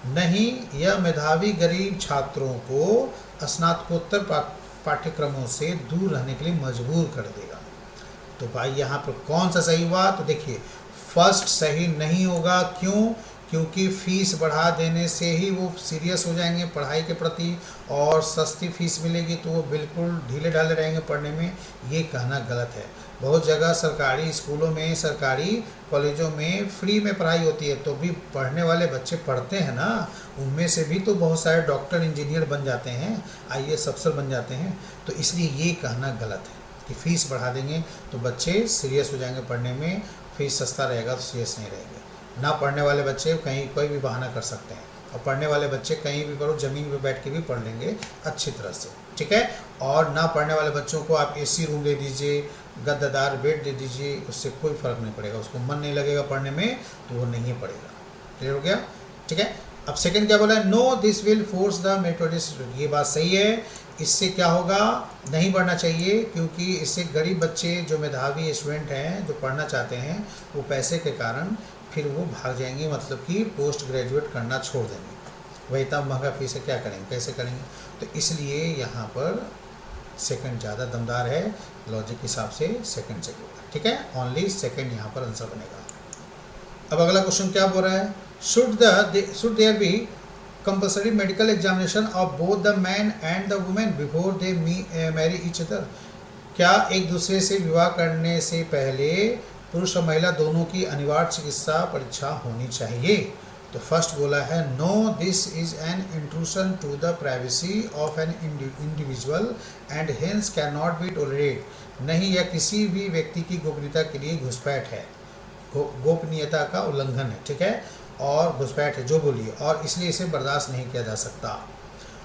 नहीं, यह मेधावी गरीब छात्रों को स्नातकोत्तर पाठ्यक्रमों से दूर रहने के लिए मजबूर कर देगा। तो भाई यहाँ पर कौन सा सही हुआ, तो देखिए फर्स्ट सही नहीं होगा। क्यों? क्योंकि फ़ीस बढ़ा देने से ही वो सीरियस हो जाएंगे पढ़ाई के प्रति, और सस्ती फ़ीस मिलेगी तो वो बिल्कुल ढीले ढाले रहेंगे पढ़ने में, ये कहना गलत है। बहुत जगह सरकारी स्कूलों में, सरकारी कॉलेजों में फ्री में पढ़ाई होती है, तो भी पढ़ने वाले बच्चे पढ़ते हैं ना, उनमें से भी तो बहुत सारे डॉक्टर, इंजीनियर बन जाते हैं, IAS अफसर बन जाते हैं। तो इसलिए ये कहना गलत है कि फ़ीस बढ़ा देंगे तो बच्चे सीरियस हो जाएंगे पढ़ने में, फ़ीस सस्ता रहेगा तो सीरियस नहीं रहेंगे। ना पढ़ने वाले बच्चे कहीं कोई भी बहाना कर सकते हैं, और पढ़ने वाले बच्चे कहीं भी करो, ज़मीन पे बैठ के भी पढ़ लेंगे अच्छी तरह से। ठीक है, और ना पढ़ने वाले बच्चों को आप AC रूम दे दीजिए, गद्देदार बेड दे दीजिए, उससे कोई फ़र्क नहीं पड़ेगा, उसको मन नहीं लगेगा पढ़ने में तो वो नहीं पढ़ेगा। क्लियर हो गया? ठीक है। अब सेकंड क्या बोला है, no, this will force the meritorious. ये बात सही है, इससे क्या होगा, नहीं पढ़ना चाहिए, क्योंकि इससे गरीब बच्चे जो मेधावी स्टूडेंट हैं, जो पढ़ना चाहते हैं, वो पैसे के कारण फिर वो भाग जाएंगे, मतलब कि पोस्ट ग्रेजुएट करना छोड़ देंगे। वही इतना महंगा फीस है, क्या करेंगे, कैसे करेंगे? तो इसलिए यहाँ पर सेकंड ज़्यादा दमदार है, लॉजिक के हिसाब से सेकंड सही होगा। ठीक है, ओनली सेकंड यहाँ पर आंसर बनेगा। अब अगला क्वेश्चन क्या बोल रहा है, should there be compulsory medical examination of both the man and the women before they marry each other. क्या एक दूसरे से विवाह करने से पहले पुरुष और महिला दोनों की अनिवार्य चिकित्सा परीक्षा होनी चाहिए? तो फर्स्ट बोला है no, this is an intrusion to the privacy of an individual and hence can not be tolerated. नहीं, यह किसी भी व्यक्ति की गोपनीयता के लिए घुसपैठ है, गोपनीयता का उल्लंघन है। ठीक है, और घुसपैठ है जो बोलिए, और इसलिए इसे बर्दाश्त नहीं किया जा सकता।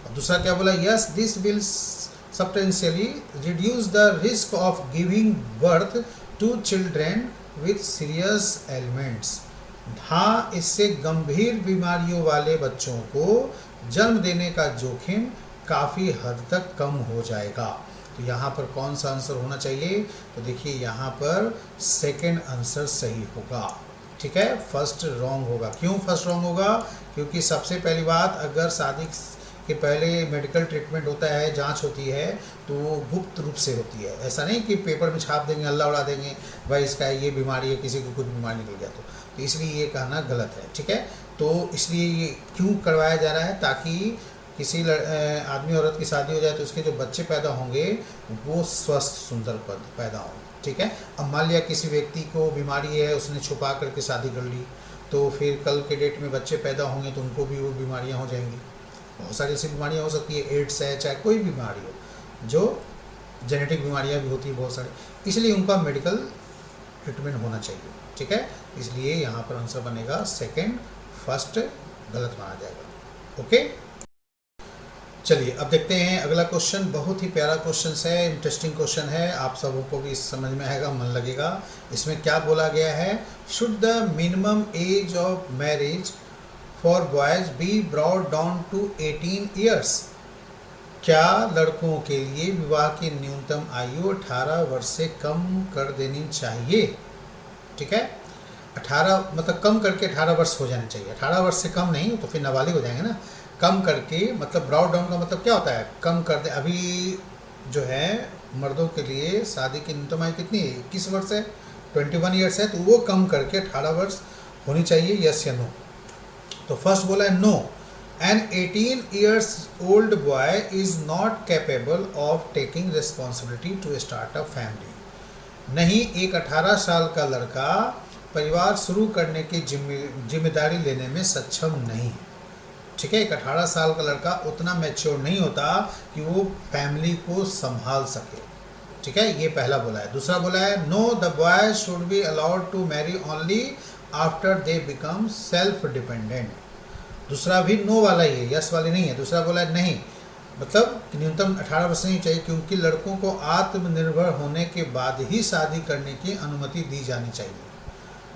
और दूसरा क्या बोला, yes this will substantially reduce the risk of giving birth to children with serious elements. हाँ, इससे गंभीर बीमारियों वाले बच्चों को जन्म देने का जोखिम काफ़ी हद तक कम हो जाएगा। तो यहाँ पर कौन सा आंसर होना चाहिए? तो देखिए यहाँ पर सेकंड आंसर सही होगा। ठीक है, फर्स्ट रॉन्ग होगा। क्यों फर्स्ट रॉन्ग होगा? क्योंकि सबसे पहली बात, अगर शादी के पहले मेडिकल ट्रीटमेंट होता है, जांच होती है, तो वो गुप्त रूप से होती है। ऐसा नहीं कि पेपर में छाप देंगे, अल्लाह उड़ा देंगे, भाई इसका ये बीमारी है, किसी को कुछ बीमारी निकल गया तो इसलिए ये कहना गलत है। ठीक है, तो इसलिए ये क्यों करवाया जा रहा है? ताकि किसी आदमी औरत की शादी हो जाए तो उसके जो बच्चे पैदा होंगे वो स्वस्थ सुंदर पैदा हों। ठीक है, अब मान लिया किसी व्यक्ति को बीमारी है, उसने छुपा करके शादी कर ली, तो फिर कल के डेट में बच्चे पैदा होंगे तो उनको भी वो बीमारियां हो जाएंगी। बहुत सारी ऐसी बीमारियां हो सकती है, एड्स है, चाहे कोई बीमारी हो, जो जेनेटिक बीमारियां भी होती है बहुत सारी, इसलिए उनका मेडिकल ट्रीटमेंट होना चाहिए। ठीक है, इसलिए यहाँ पर आंसर बनेगा सेकेंड, फर्स्ट गलत माना जाएगा। ओके, चलिए अब देखते हैं अगला क्वेश्चन। बहुत ही प्यारा क्वेश्चन है, इंटरेस्टिंग क्वेश्चन है, आप सबों को भी समझ में आएगा, मन लगेगा। इसमें क्या बोला गया है, should the minimum age of marriage for boys be brought down to 18 years. क्या लड़कों के लिए विवाह की न्यूनतम आयु 18 वर्ष से कम कर देनी चाहिए? ठीक है, 18 मतलब कम करके 18 वर्ष हो जाने चाहिए। 18 वर्ष से कम नहीं तो फिर नाबालिग हो जाएंगे ना। कम करके मतलब ब्रॉड डाउन का मतलब क्या होता है, कम कर दे। अभी जो है मर्दों के लिए शादी की न्यूनतम आयु कितनी है, 21 वर्ष है, 21 ईयर्स है, तो वो कम करके 18 वर्ष होनी चाहिए, यस या नो? तो फर्स्ट बोला है no, an 18 years old boy is not capable of taking responsibility to start a family. नहीं, एक 18 साल का लड़का परिवार शुरू करने की जिम्मेदारी लेने में सक्षम नहीं है। ठीक है, एक 18 साल का लड़का उतना मैच्योर नहीं होता कि वो फैमिली को संभाल सके। ठीक है, ये पहला बोला है। दूसरा बोला है no, the boy should be allowed to marry only after they become self dependent. दूसरा भी नो वाला ही है, यस वाली नहीं है। दूसरा बोला है नहीं, मतलब न्यूनतम 18 वर्ष नहीं चाहिए, क्योंकि लड़कों को आत्मनिर्भर होने के बाद ही शादी करने की अनुमति दी जानी चाहिए।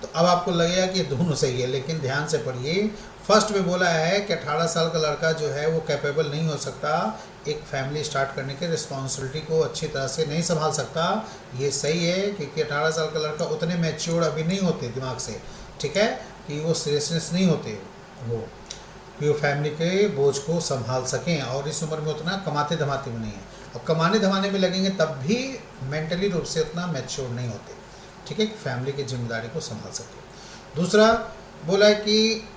तो अब आपको लगेगा कि दोनों सही है, लेकिन ध्यान से पढ़िए। फर्स्ट में बोला है कि 18 साल का लड़का जो है वो कैपेबल नहीं हो सकता, एक फैमिली स्टार्ट करने के रिस्पॉन्सिबिलिटी को अच्छी तरह से नहीं संभाल सकता। ये सही है, क्योंकि 18 साल का लड़का उतने मैच्योर अभी नहीं होते दिमाग से। ठीक है, कि वो सीरियसनेस नहीं होते वो, कि वो फैमिली के बोझ को संभाल सकें, और इस उम्र में उतना कमाते धमाते भी नहीं है। और कमाने धमाने में लगेंगे तब भी मेंटली रूप से उतना मैच्योर नहीं होते। ठीक है, कि फैमिली की जिम्मेदारी को संभाल सके। दूसरा बोला है कि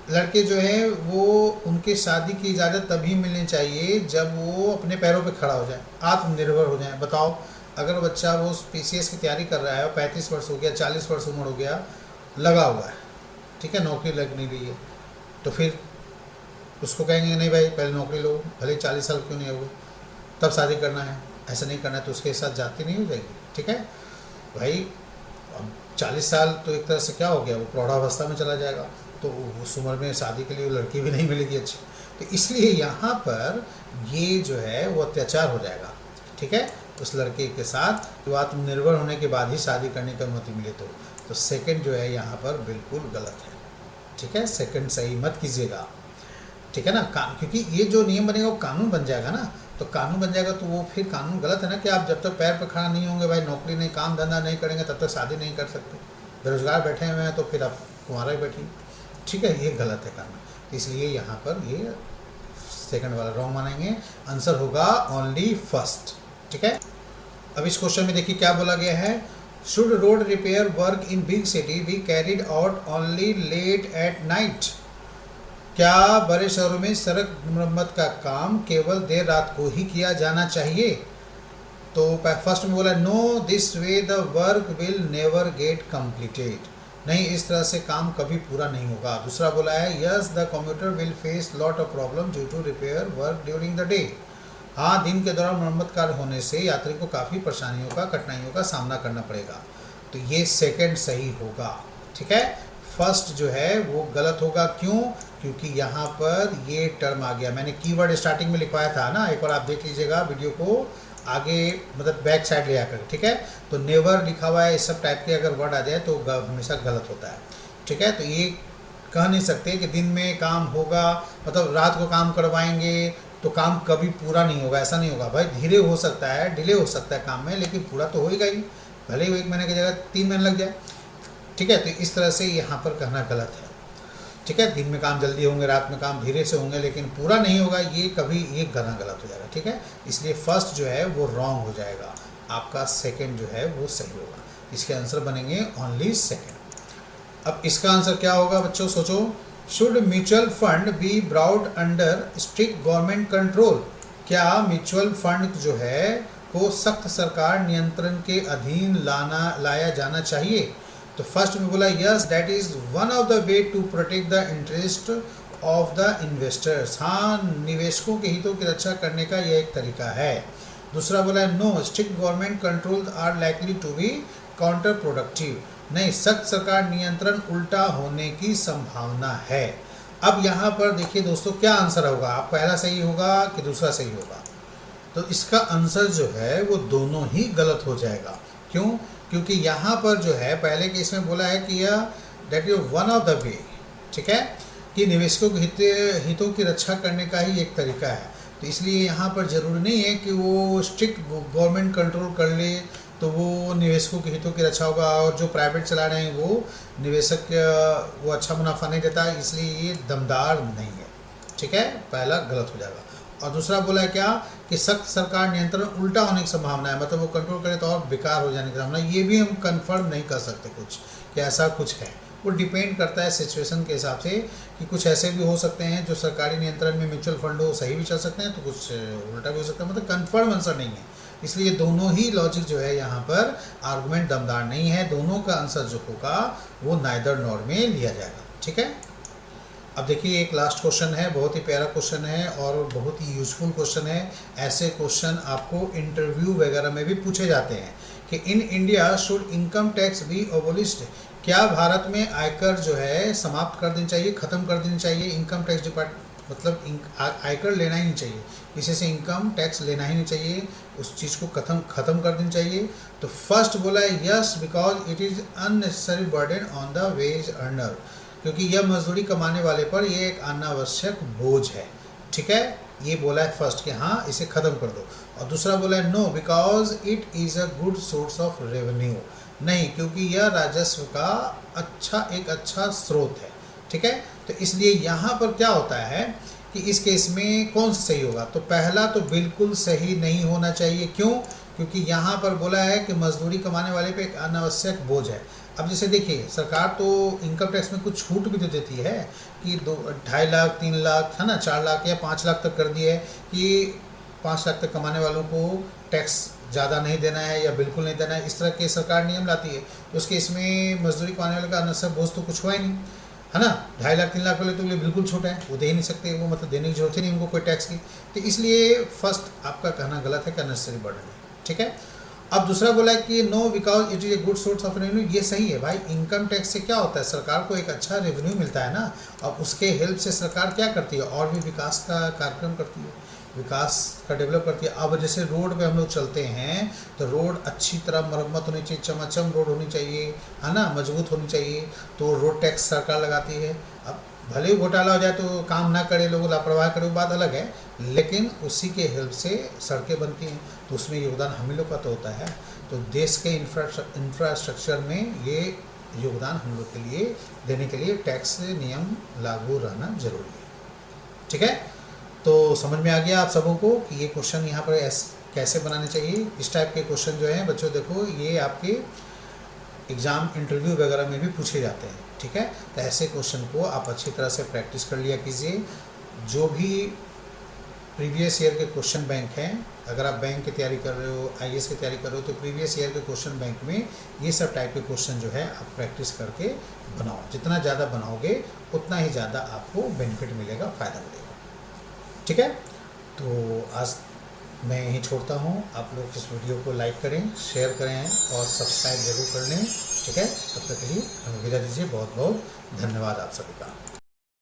लड़के जो है वो उनकी शादी की इजाज़त तभी मिलनी चाहिए जब वो अपने पैरों पे खड़ा हो जाए, आत्मनिर्भर हो जाए। बताओ, अगर बच्चा वो PCS की तैयारी कर रहा है और 35 वर्ष हो गया, 40 वर्ष उम्र हो गया, लगा हुआ है, ठीक है, नौकरी लग नहीं रही है, तो फिर उसको कहेंगे नहीं भाई पहले नौकरी लो, भले 40 साल क्यों नहीं होगा, तब शादी करना है। ऐसा नहीं करना है तो उसके साथ जाती नहीं हो जाएगी। ठीक है भाई, अब 40 साल तो एक तरह से क्या हो गया, वो प्रौढ़ावस्था में चला जाएगा, तो उस उम्र में शादी के लिए वो लड़की भी नहीं मिलेगी अच्छी। तो इसलिए यहाँ पर ये जो है वो अत्याचार हो जाएगा। ठीक है, उस लड़के के साथ जो आत्मनिर्भर होने के बाद ही शादी करने की अनुमति मिले तो सेकंड जो है यहाँ पर बिल्कुल गलत है। ठीक है, सेकंड सही मत कीजिएगा। ठीक है ना, क्योंकि ये जो नियम बनेगा वो कानून बन जाएगा ना, तो कानून बन जाएगा तो वो फिर कानून गलत है ना, कि आप जब तक पैर पर खड़ा नहीं होंगे, भाई नौकरी नहीं, काम धंधा नहीं करेंगे, तब तक शादी नहीं कर सकते। बेरोजगार बैठे हुए हैं तो फिर आप कुंवारा ही बैठिए। ठीक है, ये गलत है कानून, इसलिए यहाँ पर ये सेकंड वाला रॉन्ग मानेंगे। आंसर होगा ओनली फर्स्ट। ठीक है। अब इस क्वेश्चन में देखिए क्या बोला गया है, should road repair work in big city be carried out only late at night. क्या बड़े शहरों में सड़क मरम्मत का काम केवल देर रात को ही किया जाना चाहिए। तो फर्स्ट में बोला no this way the work will never get completed, नहीं इस तरह से काम कभी पूरा नहीं होगा। दूसरा बोला है yes the commuter will face lot of problem due to repair work during the day. हाँ, दिन के दौरान मरम्मत कार्य होने से यात्री को काफ़ी परेशानियों का कठिनाइयों का सामना करना पड़ेगा। तो ये सेकंड सही होगा, ठीक है। फर्स्ट जो है वो गलत होगा, क्यों, क्योंकि यहाँ पर ये टर्म आ गया, मैंने कीवर्ड स्टार्टिंग में लिखवाया था ना, एक बार आप देख लीजिएगा वीडियो को आगे, मतलब बैक साइड ले आकर, ठीक है। तो नेवर लिखा हुआ है, इस सब टाइप के अगर वर्ड आ जाए तो हमेशा गलत होता है, ठीक है। तो ये कह नहीं सकते कि दिन में काम होगा, मतलब रात को काम करवाएंगे तो काम कभी पूरा नहीं होगा, ऐसा नहीं होगा भाई। धीरे हो सकता है, डिले हो सकता है काम में, लेकिन पूरा तो होएगा ही, भले ही 1 महीने की जगह 3 महीने लग जाए, ठीक है। तो इस तरह से यहाँ पर कहना गलत है, ठीक है। दिन में काम जल्दी होंगे, रात में काम धीरे से होंगे, लेकिन पूरा नहीं होगा, ये कभी ये कहना गलत हो जाएगा, ठीक है। इसलिए फर्स्ट जो है वो रॉन्ग हो जाएगा, आपका सेकंड जो है वो सही होगा। इसके आंसर बनेंगे ओनली सेकंड। अब इसका आंसर क्या होगा बच्चों, सोचो। Should mutual fund be brought under strict government control. क्या म्यूचुअल फंड जो है को सख्त सरकार नियंत्रण के अधीन लाया जाना चाहिए। तो फर्स्ट में बोला yes that is one of the way to protect the interest of the investors. हाँ, निवेशकों के हितों की रक्षा करने का यह एक तरीका है। दूसरा बोला no strict government control are likely to be counter productive, नहीं सख्त सरकार नियंत्रण उल्टा होने की संभावना है। अब यहाँ पर देखिए दोस्तों क्या आंसर होगा, आप पहला सही होगा कि दूसरा सही होगा। तो इसका आंसर जो है वो दोनों ही गलत हो जाएगा, क्यों, क्योंकि यहाँ पर जो है पहले के इसमें बोला है कि यह that is one of the वे, ठीक है, कि निवेशकों के हितों की रक्षा करने का ही एक तरीका है। तो इसलिए यहाँ पर ज़रूरी नहीं है कि वो स्ट्रिक्ट गवर्नमेंट कंट्रोल कर ले तो वो निवेशकों के हितों की रक्षा होगा, और जो प्राइवेट चला रहे हैं वो निवेशक वो अच्छा मुनाफा नहीं देता, इसलिए ये दमदार नहीं है, ठीक है। पहला गलत हो जाएगा। और दूसरा बोला है क्या कि सख्त सरकार नियंत्रण उल्टा होने की संभावना है, मतलब वो कंट्रोल करे तो और बेकार हो जाने की संभावना। ये भी हम कंफर्म नहीं कर सकते कुछ कि ऐसा कुछ है, वो डिपेंड करता है सिचुएशन के हिसाब से, कि कुछ ऐसे भी हो सकते हैं जो सरकारी नियंत्रण में म्यूचुअल फंड हो सही भी चल सकते हैं, तो कुछ उल्टा भी हो सकता है, मतलब कंफर्म आंसर नहीं है। इसलिए दोनों ही लॉजिक जो है यहाँ पर आर्गुमेंट दमदार नहीं है, दोनों का आंसर जो होगा वो नाइदर नॉर में लिया जाएगा, ठीक है। अब देखिए एक लास्ट क्वेश्चन है, बहुत ही प्यारा क्वेश्चन है और बहुत ही यूजफुल क्वेश्चन है। ऐसे क्वेश्चन आपको इंटरव्यू वगैरह में भी पूछे जाते हैं कि in India should income tax be abolished. क्या भारत में आयकर जो है समाप्त कर देनी चाहिए, ख़त्म कर देनी चाहिए। इनकम टैक्स डिपार्टमेंट मतलब आयकर लेना ही नहीं चाहिए, किसी से इनकम टैक्स लेना ही नहीं चाहिए, उस चीज़ को ख़त्म कर देनी चाहिए। तो फर्स्ट बोला है yes because it is unnecessary burden on the ways earner, क्योंकि यह मजदूरी कमाने वाले पर यह एक अनावश्यक बोझ है, ठीक है। ये बोला है फर्स्ट कि हाँ इसे ख़त्म कर दो। और दूसरा बोला है no because it is a good source of revenue, नहीं क्योंकि यह राजस्व का एक अच्छा स्रोत है, ठीक है। तो इसलिए यहाँ पर क्या होता है कि इस केस में कौन सा सही होगा, तो पहला तो बिल्कुल सही नहीं होना चाहिए, क्यों, क्योंकि यहाँ पर बोला है कि मजदूरी कमाने वाले पे एक अनावश्यक बोझ है। अब जैसे देखिए सरकार तो इनकम टैक्स में कुछ छूट भी तो देती है कि 2.5 लाख 3 लाख है ना, 4 लाख या 5 लाख तक कर दी है कि 5 लाख तक कमाने वालों को टैक्स ज़्यादा नहीं देना है या बिल्कुल नहीं देना है, इस तरह के सरकार नियम लाती है। तो उसके इसमें मजदूरी कमाने वाले का अनावश्यक बोझ तो कुछ हुआ ही नहीं, है ना। 2.5 लाख 3 लाख वाले तो बिल्कुल छोटा है, वो दे ही नहीं सकते, वो मतलब देने की जरूरत ही नहीं उनको कोई टैक्स की। तो इसलिए फर्स्ट आपका कहना गलत है कि अननेसेसरी बर्डन है, ठीक है। अब दूसरा बोला है कि no because it is a good source of revenue, ये सही है भाई। इनकम टैक्स से क्या होता है, सरकार को एक अच्छा रेवेन्यू मिलता है ना, और उसके हेल्प से सरकार क्या करती है, और भी विकास का कार्यक्रम करती है, विकास का डेवलप करती है। अब जैसे रोड पे हम लोग चलते हैं तो रोड अच्छी तरह मरम्मत होनी चाहिए, चमाचम रोड होनी चाहिए, है ना, मजबूत होनी चाहिए, तो रोड टैक्स सरकार लगाती है। अब भले ही घोटाला हो जाए तो काम ना करे, लोग लापरवाही करे, वो बात अलग है, लेकिन उसी के हेल्प से सड़कें बनती हैं, तो उसमें योगदान हम ही लोग का तो होता है। तो देश के इंफ्रास्ट्रक्चर में ये योगदान हम लोग के लिए देने के लिए टैक्स नियम लागू रहना जरूरी है, ठीक है। तो समझ में आ गया आप सबों को कि ये क्वेश्चन यहाँ पर कैसे बनाने चाहिए। इस टाइप के क्वेश्चन जो हैं बच्चों, देखो ये आपके एग्ज़ाम इंटरव्यू वगैरह में भी पूछे जाते हैं, ठीक है। तो ऐसे क्वेश्चन को आप अच्छी तरह से प्रैक्टिस कर लिया कीजिए। जो भी प्रीवियस ईयर के क्वेश्चन बैंक हैं, अगर आप बैंक की तैयारी कर रहे हो, आईएएस की तैयारी कर रहे हो, तो प्रीवियस ईयर के क्वेश्चन बैंक में ये सब टाइप के क्वेश्चन जो है आप प्रैक्टिस करके बनाओ। जितना ज़्यादा बनाओगे उतना ही ज़्यादा आपको बेनिफिट मिलेगा, फ़ायदा मिलेगा, ठीक है। तो आज मैं यहीं छोड़ता हूँ। आप लोग इस वीडियो को लाइक करें, शेयर करें और सब्सक्राइब जरूर कर लें, ठीक है। तब तक के लिए हमें विदा दीजिए। बहुत बहुत धन्यवाद आप सभी का।